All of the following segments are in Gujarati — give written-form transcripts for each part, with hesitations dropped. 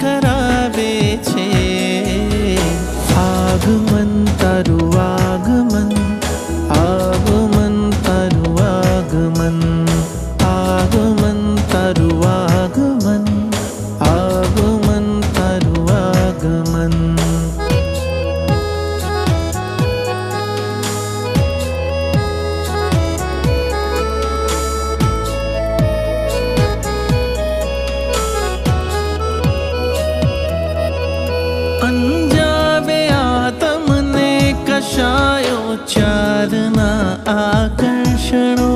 કરાવે છે. આગમન તારું આગમન, આગમન તારું આગમન, આગમન તારું આગમન, આગમન તારું આગમન. અંજાવે આ તમને કશાયો ચારના આકર્ષણો,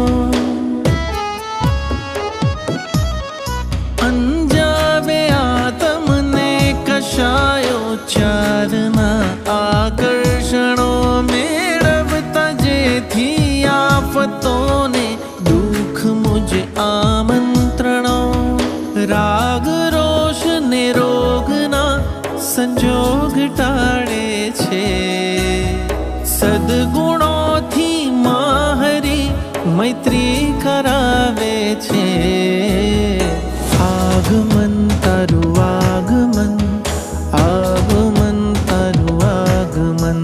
અંજાવે આ તમને કશાયો ચારના આકર્ષણો, મેળવતા જેથી આફતોને દુઃખ મુજ આમંત્રણો, રાગ રોષ ને રોગના સંજોગ ટાળે છે. સદગુણોથી માહરી મૈત્રી કરાવે છે. આગમન તારું આગમન, આગમન તારું આગમન,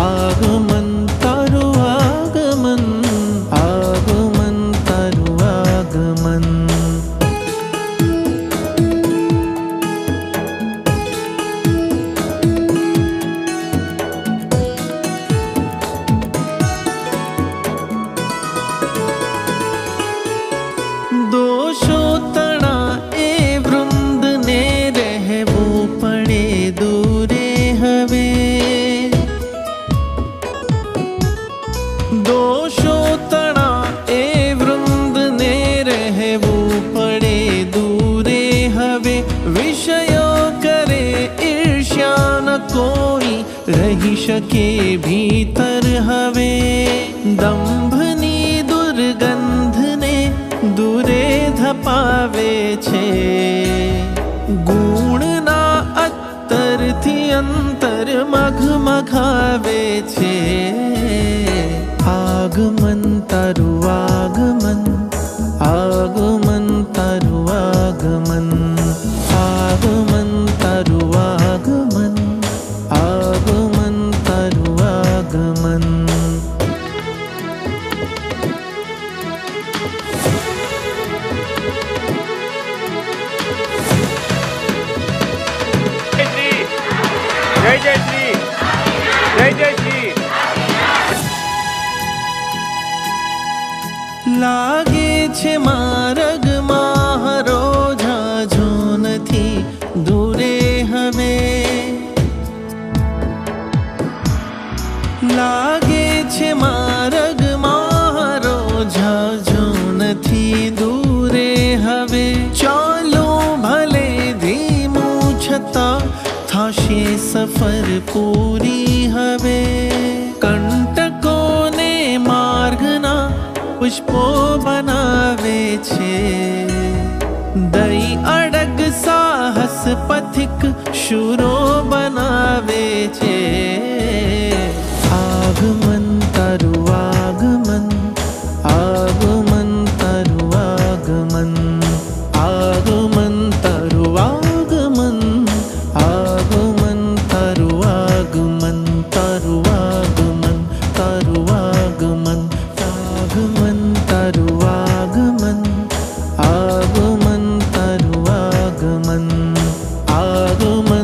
આગમન તારું આગમન, આગમન તારું આગમન. દોષો તણા એ વૃંદને રહેવું પડે દૂરે હવે, દોષો તણા એ વૃંદને રહેવું પડે દૂરે હવે, વિષયો કરે ઈર્ષ્યા ન કોઈ રહી શકે ભીતર હવે, દંભની દુર્ગંધને દૂરે ધપાવે છે. ગુણના અત્તરથી અંતર મઘમઘાવે છે. આગમન તારું આગમન, આગમન તારું આગમન, આગમન તારું આગમન, આગમન તારું આગમન. જય જય શ્રી, જય જય શ્રી. લાગે છે માર્ગમાં હરો ઝાઝો નથી દૂરે હવે, લાગે છે માર્ગમાં હરો ઝાઝો નથી દૂરે હવે, ચાલો ભલે ધીમું છતાં થાશે સફર પૂરી હવે, કંટકોને માર્ગના પુષ્પો બનાવે છે. દઈ અડગ સાહસ પથિક શૂરો બનાવે છે. આગમન તારું આગમન, આગમન તારું આગમન, આગમન તારું આગમન, આગમન તારું આગમન, તારું આગમન, તારું આગમન, આગમન તારું આગમન, આગમન તારું આગમન, આગમન